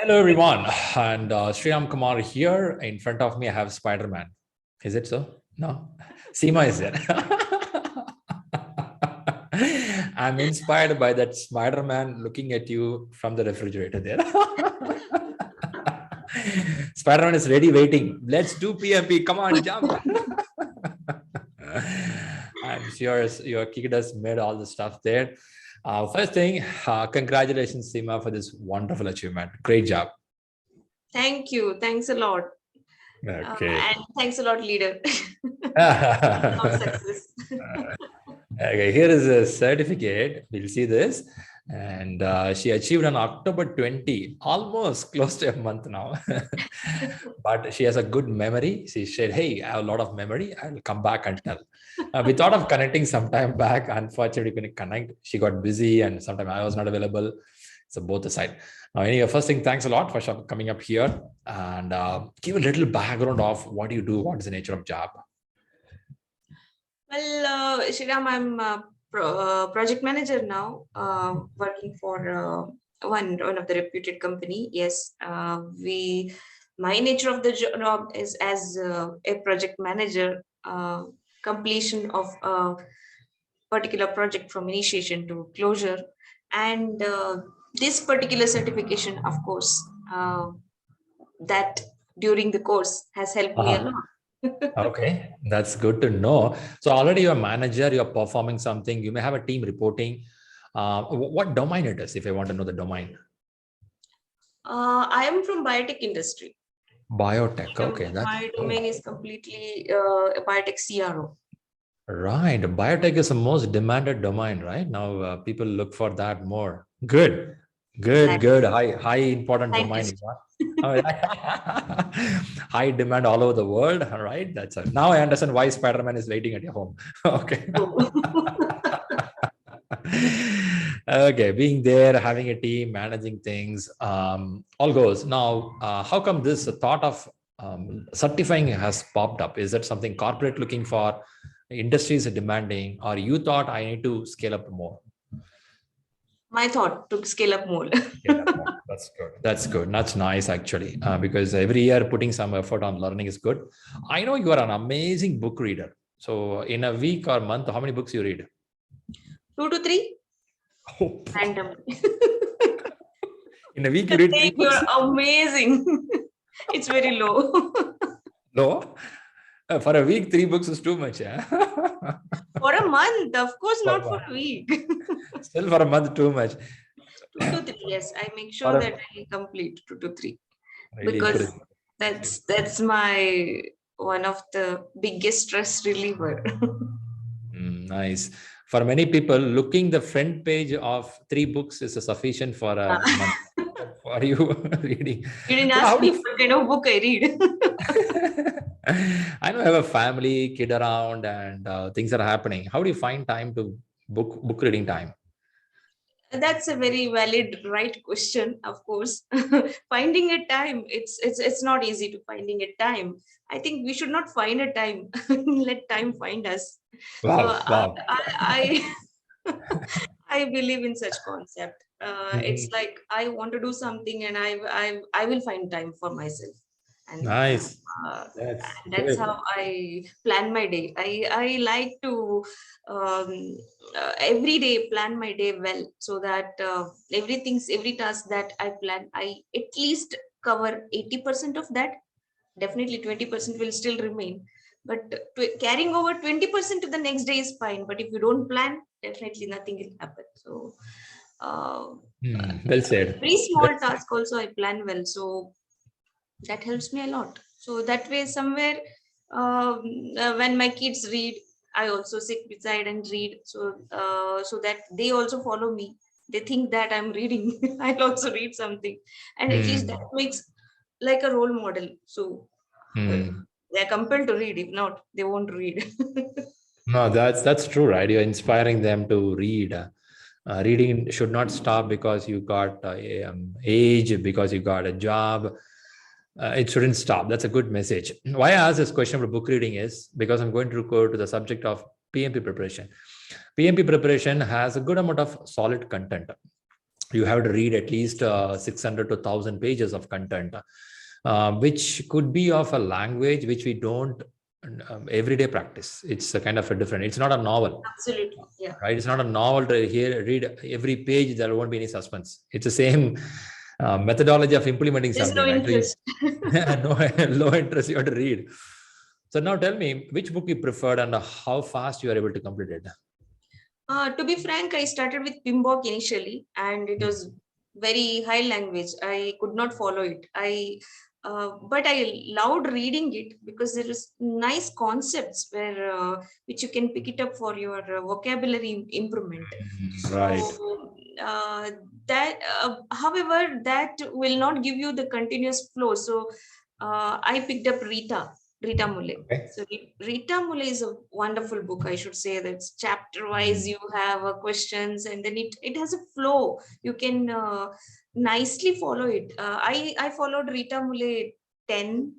Hello, everyone. And Sriram Kumar here. In front of me, I have Spider-Man. Is it so? No? Seema is there. I'm inspired by that Spider-Man looking at you from the refrigerator there. Spider-Man is ready, waiting. Let's do PMP. Come on, jump. I'm sure your kid has made all the stuff there. First thing, congratulations, Seema, for this wonderful achievement. Great job. Thank you. Thanks a lot. Okay. And thanks a lot, leader. Success. Okay, here is a certificate. We'll see this. And she achieved on October 20, almost close to a month now. But she has a good memory. She said, hey, I have a lot of memory. I'll come back and tell. We thought of connecting sometime back. Unfortunately, we couldn't connect. She got busy and sometimes I was not available. So both the side. Now, anyway, first thing, thanks a lot for coming up here and give a little background of what you do, what is the nature of job. Well, Shriram, I'm a project manager now, working for one of the reputed company. Yes, my nature of the job is as a project manager, completion of a particular project from initiation to closure, and this particular certification, of course, that during the course has helped me a lot. Okay, that's good to know. So already you're a manager, you're performing something, you may have a team reporting. What domain it is, if I want to know the domain? I am from biotech industry. Biotech, okay. My domain is completely a biotech CRO. Right, biotech is the most demanded domain, right? Now people look for that more. Good, good. High important domain. High demand all over the world. All right, that's it. Now I understand why Spider-Man is waiting at your home. Okay. Okay, being there, having a team, managing things, all goes. Now, how come this thought of certifying has popped up? Is that something corporate looking for, industries are demanding, or you thought I need to scale up more? My thought to scale up more. That's good. That's good. That's nice, actually, because every year putting some effort on learning is good. I know you are an amazing book reader. So in a week or month, how many books you read? 2 to 3. Oh. Random. In a week, you read 3 books? You're amazing. It's very low. Low? For a week, 3 books is too much. Yeah? For a month, of course, not for a week. Still for a month, too much. 2 to 3, yes. I make sure that I complete 2 to 3. Really, because that's my one of the biggest stress reliever. Nice. For many people, looking the front page of 3 books is sufficient for a month. For you reading. You didn't ask me what kind of book I read. I know I have a family, kid around, and things are happening. How do you find time to book reading time? That's a very valid, right question, of course. Finding a time, it's not easy to finding a time. I think we should not find a time. Let time find us. Wow, so, wow. I believe in such concept. It's like I want to do something, and I will find time for myself. And nice. That's how I plan my day. I like to every day plan my day well, so that every task that I plan, I at least cover 80% of that. Definitely 20% will still remain, but carrying over 20% to the next day is fine. But if you don't plan, definitely nothing will happen. So well said. Very small task also I plan well, so that helps me a lot. So that way, somewhere when my kids read, I also sit beside and read, so that they also follow me. They think that I'm reading. I'll also read something, and at least that makes like a role model. So they're compelled to read. If not, they won't read. No, that's true, right? You're inspiring them to read. Reading should not stop because you got age, because you got a job. It shouldn't stop. That's a good message. Why I ask this question about book reading is because I'm going to go to the subject of PMP preparation. PMP preparation has a good amount of solid content. you have to read at least 600 to 1,000 pages of content, which could be of a language which we don't everyday practice. It's a kind of a different, it's not a novel. Absolutely. Yeah. Right? It's not a novel to read every page. There won't be any suspense. It's the same methodology of implementing There's no something, right? So interest. no, low interest you have to read. So now tell me which book you preferred and how fast you are able to complete it. To be frank, I started with PMBOK initially, and it was very high language. I could not follow it. But I loved reading it because there is nice concepts where which you can pick it up for your vocabulary improvement. Right. So however, that will not give you the continuous flow. So I picked up Rita Mule. Okay. So Rita Mule is a wonderful book. I should say that chapter wise you have questions, and then it has a flow. You can nicely follow it. I followed Rita Mule 10th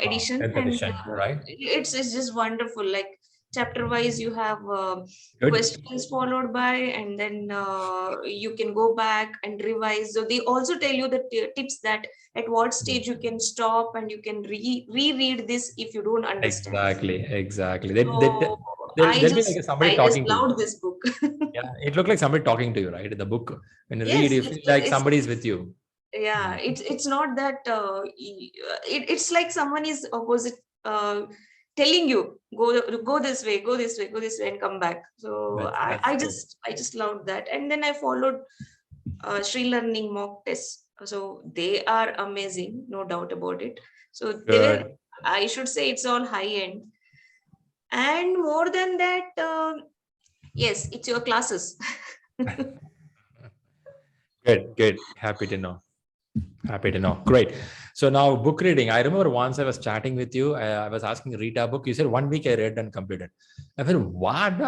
edition, 10th and edition, right? it's just wonderful. Like chapter wise you have Good. questions followed by, and then you can go back and revise. So they also tell you the tips that at what stage you can stop and you can reread this if you don't understand. Exactly. So There'll be like somebody I just talking to you. loved this book. Yeah, it looked like somebody talking to you, right? In the book, when you Yes, read, you feel like somebody's with you. Yeah, it's not that it's like someone is opposite telling you go this way, go this way, go this way, and come back. So That's good. I just loved that, and then I followed ShriLearning mock tests. So they are amazing, no doubt about it. So they were, Good. I should say, it's all high end, and more than that, yes, it's your classes. Good. Happy to know. Happy to know. Great. So now book reading. I remember once I was chatting with you. I was asking Rita book. You said 1 week I read and completed. I said, what?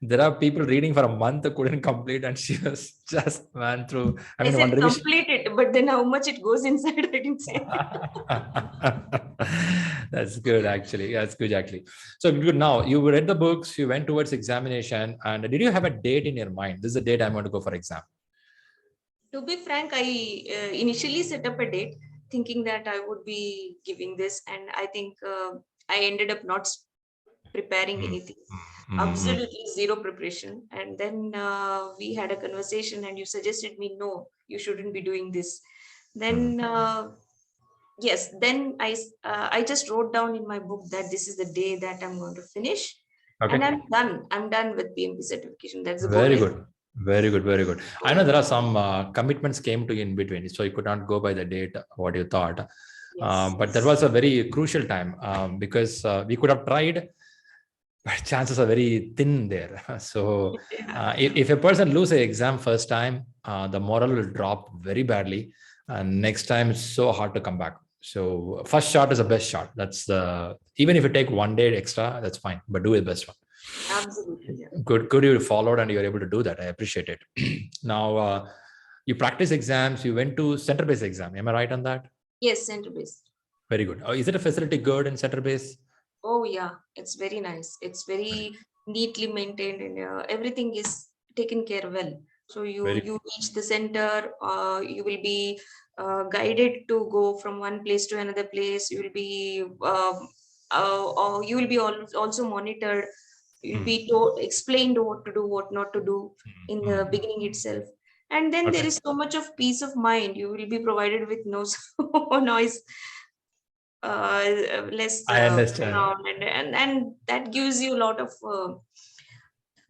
There are people reading for a month who couldn't complete, and she was just went through. I I mean, said one revision. complete it, but then how much it goes inside, I didn't say. That's good, actually. That's good, actually. So good. Now you read the books. You went towards examination, and did you have a date in your mind? This is the date I'm going to go for exam. To be frank, I initially set up a date thinking that I would be giving this, and I think I ended up not preparing anything. Absolutely zero preparation. And then we had a conversation, and you suggested me, no, you shouldn't be doing this. Then yes, then I just wrote down in my book that this is the day that I'm going to finish, Okay. and I'm done. I'm done with PMP certification. That's the Very goal. good. Very good. Very good. I know there are some commitments came to you in between, so you could not go by the date what you thought. Yes. But that was a very crucial time because we could have tried, but chances are very thin there. So if a person loses an exam first time, the moral will drop very badly. And next time it's so hard to come back. So first shot is the best shot. That's the, even if you take 1 day extra, that's fine, but do the best one. Absolutely. Yeah. Good you followed and you're able to do that. I appreciate it. Now you practice exams, you went to center-based exam. Am I right on that? Yes, center-based. Very good. Is it a facility good in center-based? Oh yeah, it's very nice. It's very neatly maintained, and everything is taken care well. So you reach the center, you will be guided to go from one place to another place. You will be you will be also monitored. You'll be explained what to do, what not to do in the beginning itself. And then there is so much of peace of mind. You will be provided with no noise, less I understand. and that gives you a lot of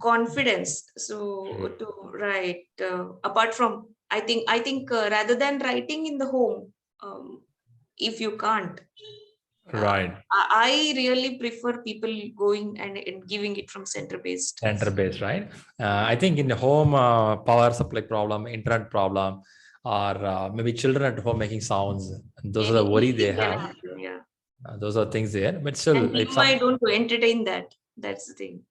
confidence. So to write, apart from, I think rather than writing in the home, if you can't, right, I really prefer people going and giving it from center-based. Center-based, right? I think in the home, power supply problem, internet problem, or maybe children at home making sounds. Those are the worry they Anything can have. happen, yeah. Those are things there, but still, And PMI don't entertain that. That's the thing.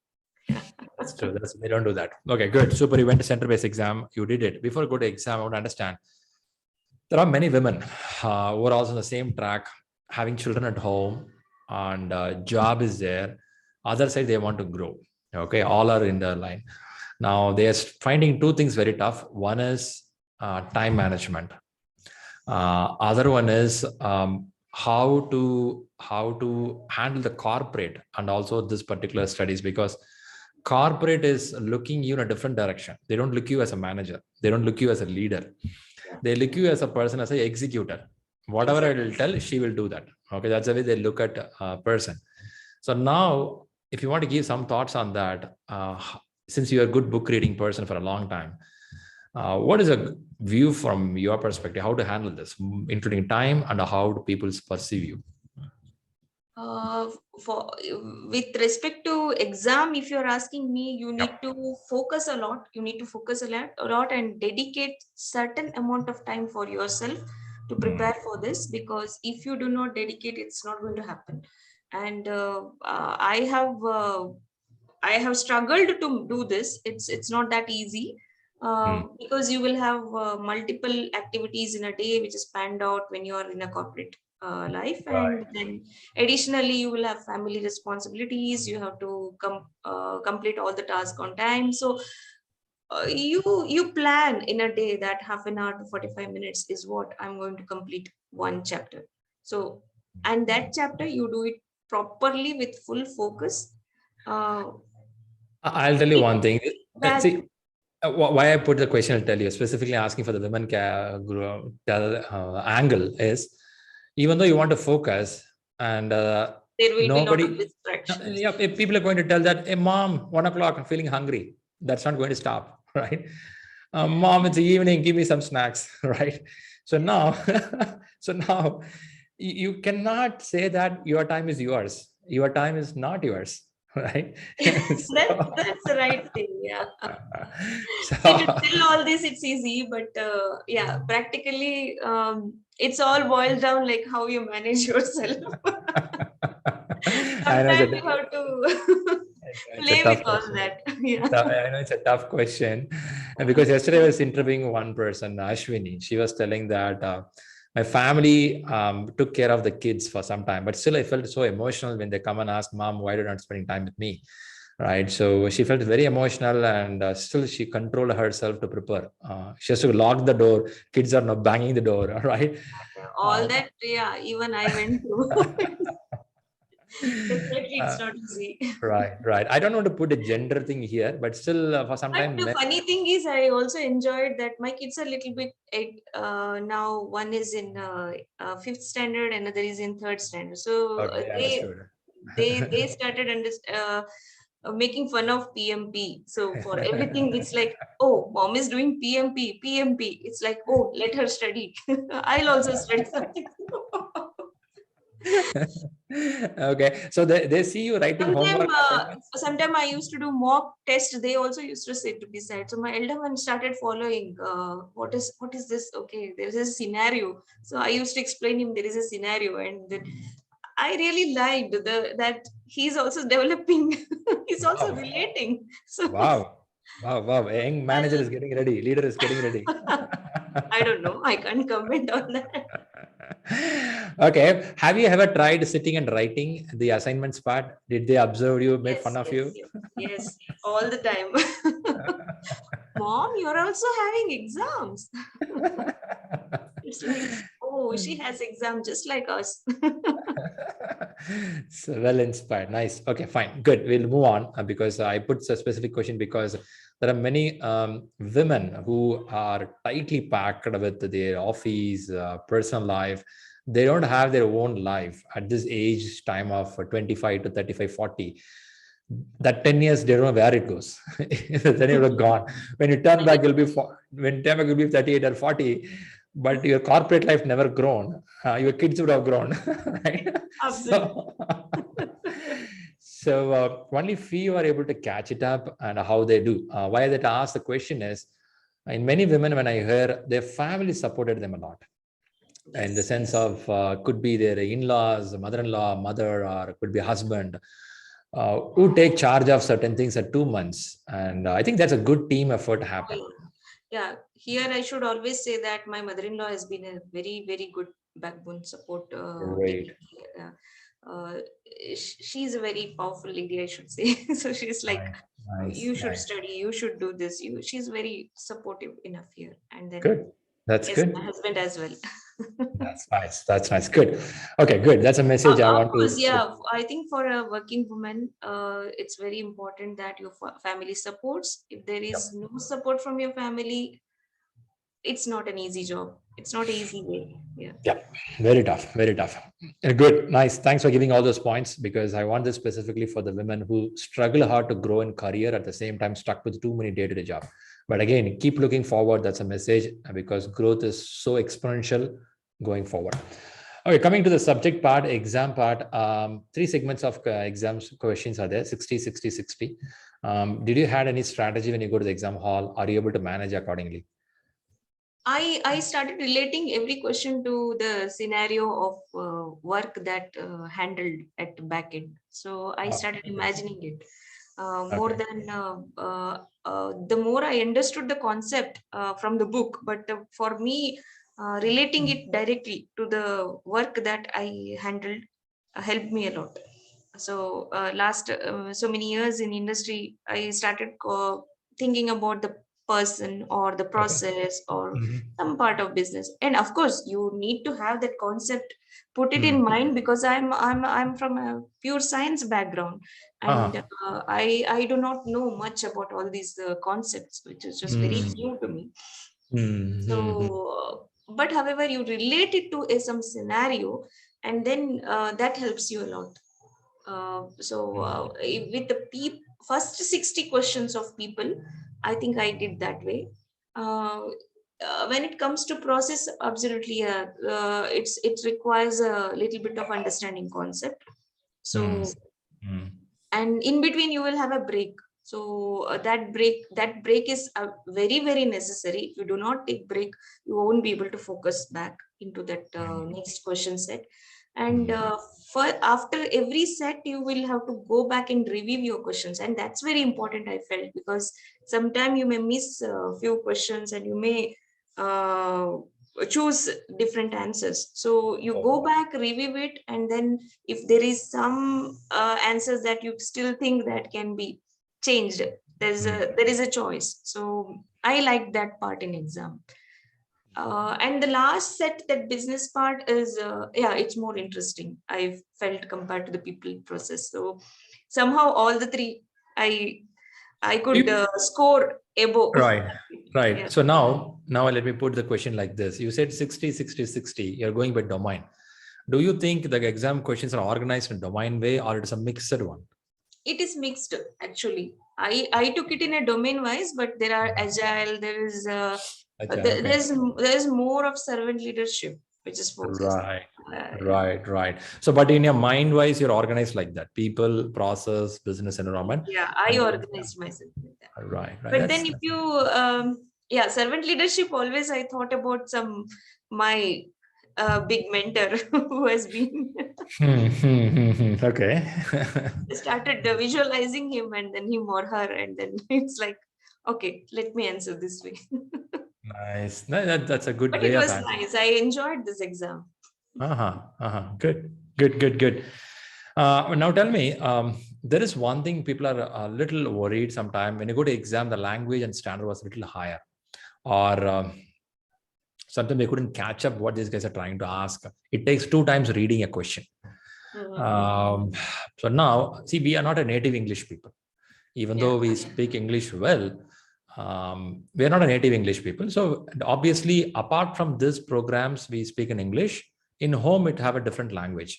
That's true. They don't do that. Okay, good. Super. You went to center-based exam. You did it. Before you go to exam, I want to understand. There are many women who are also on the same track, having children at home, and job is there. Other side, they want to grow. Okay, all are in their line. Now they are finding two things very tough. One is time management. Other one is how to handle the corporate and also this particular studies, because corporate is looking you in a different direction. They don't look you as a manager. They don't look you as a leader. They look you as a person, as an executor. Whatever I will tell, she will do that. Okay, that's the way they look at a person. So now, if you want to give some thoughts on that, since you're a good book reading person for a long time, what is a view from your perspective, how to handle this, including time and how do people perceive you? For with respect to exam, if you're asking me, you need to focus a lot. You need to focus a lot and dedicate certain amount of time for yourself to prepare for this, because if you do not dedicate, it's not going to happen. And I have struggled to do this. It's not that easy, because you will have multiple activities in a day which is planned out when you are in a corporate life, and then additionally you will have family responsibilities. You have to complete all the tasks on time. So you plan in a day that half an hour to 45 minutes is what I'm going to complete one chapter. So, and that chapter you do it properly with full focus. I'll tell you one thing. That See, why I put the question, I'll tell you, specifically asking for the women angle is, even though you want to focus and there will be a lot of nobody, distractions. if people are going to tell that, hey, mom, 1 o'clock, I'm feeling hungry. That's not going to stop, right? Mom, it's the evening, give me some snacks, right? So now, so now you cannot say that your time is yours. Your time is not yours, right? That's the right thing. Yeah. So, To tell all this, it's easy, but yeah, practically, it's all boiled down like how you manage yourself. I know Sometimes you have to play with all that. Yeah. I know it's a tough question, because yesterday I was interviewing one person, Ashwini. She was telling that my family took care of the kids for some time, but still I felt so emotional when they come and ask, Mom, why are you not spending time with me? Right. So she felt very emotional, and still she controlled herself to prepare. She has to lock the door. Kids are not banging the door. Right. All that, yeah, even I went through. Definitely, it's not easy. Right. I don't want to put a gender thing here, but still, for some But time, the funny thing is, I also enjoyed that my kids are a little bit now. One is in fifth standard, another is in third standard. So okay, understood. they started making fun of PMP. So for everything, it's like, oh, mom is doing PMP, PMP. It's like, oh, let her study. I'll also study something. Okay, so they see you writing homework assignments. Sometime I used to do mock test. They also used to sit beside. So my elder one started following. What is this? Okay, there is a scenario. So I used to explain him there is a scenario, and then I really liked that he's also developing. He's also Wow. relating. So Wow. A young manager is getting ready. Leader is getting ready. I don't know. I can't comment on that. Okay. Have you ever tried sitting and writing the assignments part? Did they observe you, made fun Yes, of you? yes, all the time. Mom, you're also having exams. It's like, oh, she has exam just like us. So well inspired. Nice. Okay, fine. Good. We'll move on, because I put a specific question because there are many women who are tightly packed with their office, personal life. They don't have their own life at this age time of 25 to 35, 40. That 10 years, they don't know where it goes. Then you're gone. When you turn back, you'll be, when turn back, you'll be 38 or 40, but your corporate life never grown. Your kids would have grown, right? Absolutely. So only few are able to catch it up, and how they do. Why that I ask the question is, in many women, when I hear their family supported them a lot, in the sense of could be their in-laws, mother-in-law, mother, or could be husband, who take charge of certain things at 2 months. And I think that's a good team effort happen. Yeah, here I should always say that my mother-in-law has been a very, very good backbone support. Great. she's a very powerful lady, I should say. So she's like, Nice, you should nice. study, you should do this. She's very supportive enough here. And then, Good. That's yes, my good. husband as well. That's nice. That's nice. Good. Okay, good. That's a message I Of want to course, yeah. I think for a working woman, it's very important that your family supports. If there Yep. is no support from your family, it's not an easy job. It's not an easy way. Yeah. Yeah, very tough, very tough. Good, nice. Thanks for giving all those points because I want this specifically for the women who struggle hard to grow in career at the same time stuck with too many day-to-day job. But again, keep looking forward. That's a message because growth is so exponential going forward. Okay, coming to the subject part, exam part, three segments of exams questions are there, 60, 60, 60. Did you had any strategy when you go to the exam hall? Are you able to manage accordingly? I started relating every question to the scenario of work that handled at backend. So I Oh, started okay. imagining it more Okay. than the more I understood the concept from the book. But for me, relating it directly to the work that I handled helped me a lot. So last so many years in industry, I started thinking about the person or the Okay. process or Mhm. some part of business. And of course you need to have that concept, put it in Mm. mind, because I'm from a pure science background, and Uh-huh. I do not know much about all these concepts, which is just very Mm. new to me. Mm. So but however you relate it to some scenario, and then that helps you a lot. With the first 60 questions of people, I think I did that way. Uh, when it comes to process, absolutely, it requires a little bit of understanding concept. Mm. So, Mm. and in between you will have a break. So that break is very necessary. If you do not take break, you won't be able to focus back into that next question set. And Mm. for after every set you will have to go back and review your questions, and that's very important, I felt, because sometime you may miss a few questions and you may uh, choose different answers. So you go back, review it, and then if there is some answers that you still think that can be changed, Mm. there is a choice. So I like that part in exam. And the last set, that business part, is yeah, it's more interesting, I felt, compared to the people process. So somehow all the three, I could You- score above. Right. Yeah. Right. So now let me put the question like this. You said 60, 60, 60. You're going by domain. Do you think the exam questions are organized in domain way or it's a mixed one? It is mixed, actually. I took it in a domain wise, but there are agile, there is Agile, okay. there's more of servant leadership which is focused. Right. Yeah. Right. So, but in your mind wise, you're organized like that. People, process, business environment. Yeah, I And organized myself like that. right. But then That's if you yeah, servant leadership, always I thought about some my big mentor who has been Okay. I started visualizing him and then him or her, and then it's like, okay, let me answer this way. Nice. No, that's a good But it way of was answering. nice. I enjoyed this exam. Good. Good. Now tell me, there is one thing people are a little worried sometimes when you go to exam, the language and standard was a little higher, or sometimes they couldn't catch up what these guys are trying to ask. It takes 2 times reading a question. Mhm. Um, so now, see, we are not a native English people, even Yeah, though we speak English well. We are not a native English people. So obviously, apart from these programs, we speak in English. In home, it have a different language.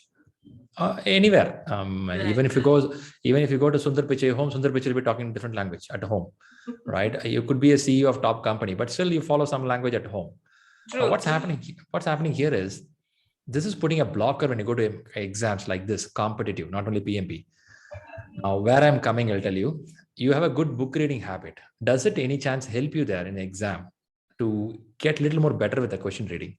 Anywhere, right. even if you go to Sundar Pichai home, Sundar Pichai will be talking different language at home, right? You could be a CEO of top company, but still you follow some language at home. True, What's true. happening? What's happening here is this is putting a blocker when you go to exams like this, competitive, not only PMP. Now, where I'm coming, I'll tell you, you have a good book reading habit. Does it any chance help you there in the exam to get a little more better with the question reading?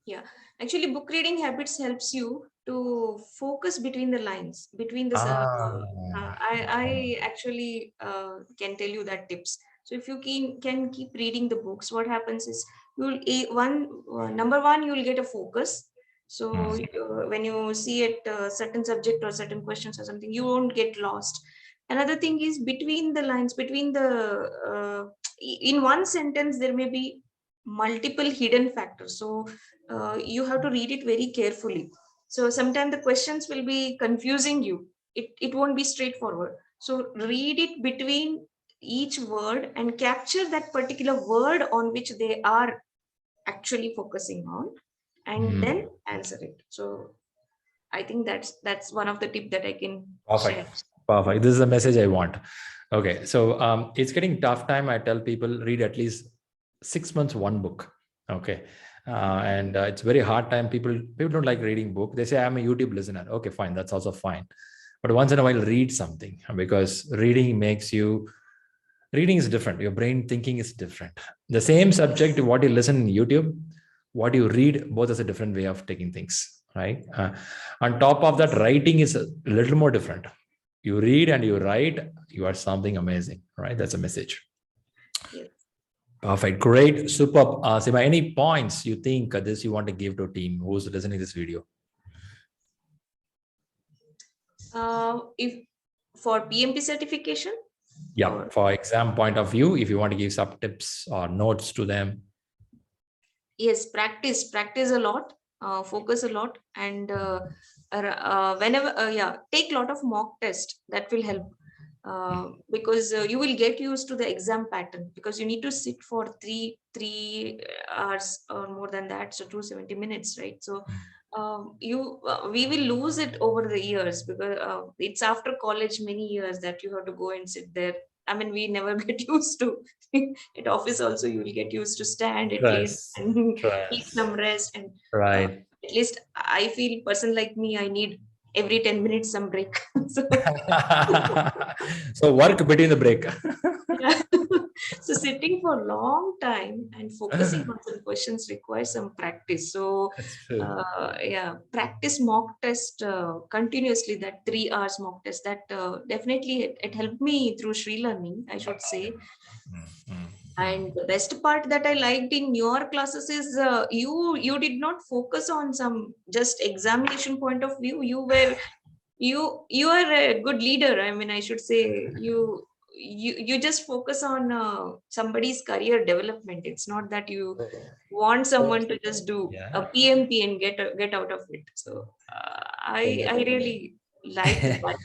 Yeah. Actually, book reading habits helps you to focus between the lines, between the. Ah, I actually can tell you that tips. So if you can keep reading the books, what happens is you'll number one, you'll get a focus. So when you see it certain subject or certain questions or something, you won't get lost. Another thing is between the lines, between in one sentence, there may be multiple hidden factors. So you have to read it very carefully. So sometimes the questions will be confusing you. It won't be straightforward. So read it between each word and capture that particular word on which they are actually focusing on, and then answer it. So I think that's one of the tip that I can share. Perfect. This is the message I want. Okay, so it's getting tough time. I tell people read at least 6 months one book. Okay, and it's very hard time. People don't like reading book. They say I'm a YouTube listener. Okay, fine, that's also fine. But once in a while, read something, because reading is different. Your brain thinking is different. The same subject, what you listen in YouTube, what you read, both is a different way of taking things, right? On top of that, writing is a little more different. You read and you write, you are something amazing, right? That's a message. Yes. Perfect. Great. Superb. Seema, any points you think this you want to give to a team who's listening to this video? If for PMP certification? Yeah, for exam point of view, if you want to give some tips or notes to them. Yes, practice a lot, focus a lot, and whenever take a lot of mock test. That will help, because you will get used to the exam pattern, because you need to sit for three hours or more than that, so 270 minutes, right? So we will lose it over the years, because it's after college many years that you have to go and sit there. I mean, we never get used to. At office also, you will get used to stand at least and take some rest. And right. At least I feel, person like me, I need every 10 minutes some break. So, so work between the break. yeah. So sitting for a long time and focusing on some questions requires some practice. So practice mock test continuously, that 3 hours mock test. That definitely it helped me through ShriLearning, I should say. And the best part that I liked in your classes is you did not focus on some just examination point of view. You are a good leader. I mean, I should say you just focus on somebody's career development. It's not that you want someone to just do a PMP and get out of it. So I really liked that.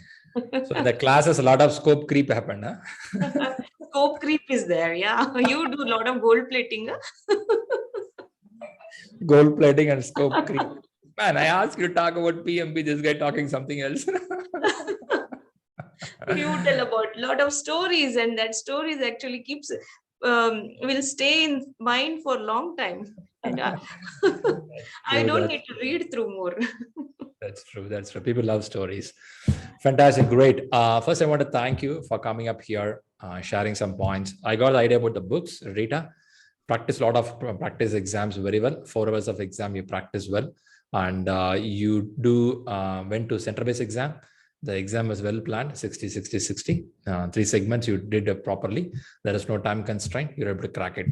So in the classes, a lot of scope creep happened. Huh? Scope creep is there. Yeah, you do a lot of gold plating. Huh? Gold plating and scope creep. Man, I asked you to talk about PMP. This guy talking something else. You tell about a lot of stories, and that stories actually keeps will stay in mind for a long time. And I don't need to read through more. That's true. That's true. People love stories. Fantastic. Great. First, I want to thank you for coming up here, sharing some points. I got the idea about the books, Rita. Practice a lot of practice exams very well. 4 hours of exam, you practice well. And you do went to center-based exam. The exam was well planned, 60, 60, 60. 3 segments you did properly. There is no time constraint. You're able to crack it.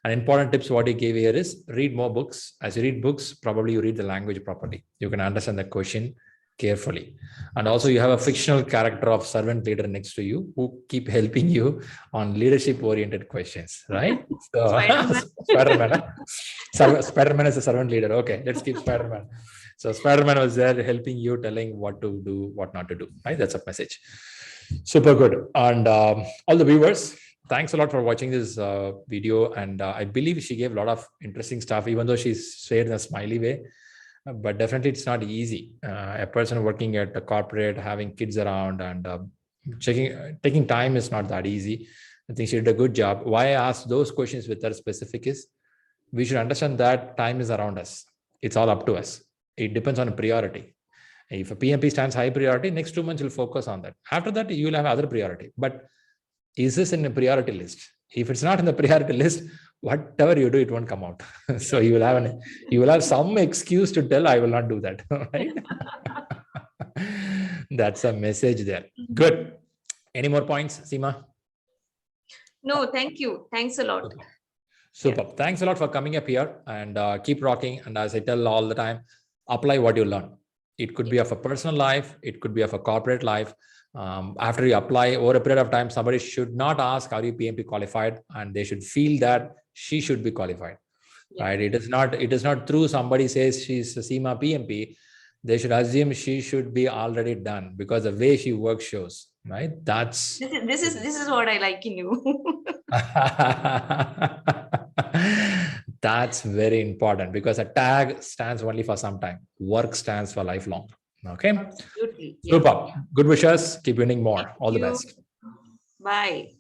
An important tips what he gave here is read more books. As you read books, probably you read the language properly. You can understand the question carefully. And also you have a fictional character of servant leader next to you who keep helping you on leadership oriented questions, right? So Spider-Man. Spider-Man is a servant leader. Okay, let's keep Spider-Man. So Spider-Man was there helping you, telling what to do, what not to do, right? That's a message. Super good. And all the viewers, thanks a lot for watching this video. And I believe she gave a lot of interesting stuff, even though she's shared in a smiley way. But definitely it's not easy. A person working at a corporate, having kids around and taking time is not that easy. I think she did a good job. Why I asked those questions with her specific is we should understand that time is around us. It's all up to us. It depends on a priority. If a PMP stands high priority, next 2 months you'll focus on that. After that, you'll have other priority. But is this in a priority list? If it's not in the priority list, whatever you do, it won't come out. So you will have some excuse to tell, I will not do that. Right? That's a message there. Good. Any more points, Seema? No, thank you. Thanks a lot. Super. Thanks a lot for coming up here and keep rocking. And as I tell all the time, apply what you learn. It could be of a personal life, it could be of a corporate life. After you apply over a period of time, somebody should not ask, are you PMP qualified? And they should feel that she should be qualified, right? It is not true. Somebody says she's a Seema PMP, they should assume she should be already done, because the way she works shows, right? This is what I like in you. That's very important, because a tag stands only for some time. Work stands for lifelong. Okay. Absolutely. Super. Good wishes. Keep winning more. Thank All the you. best. Bye.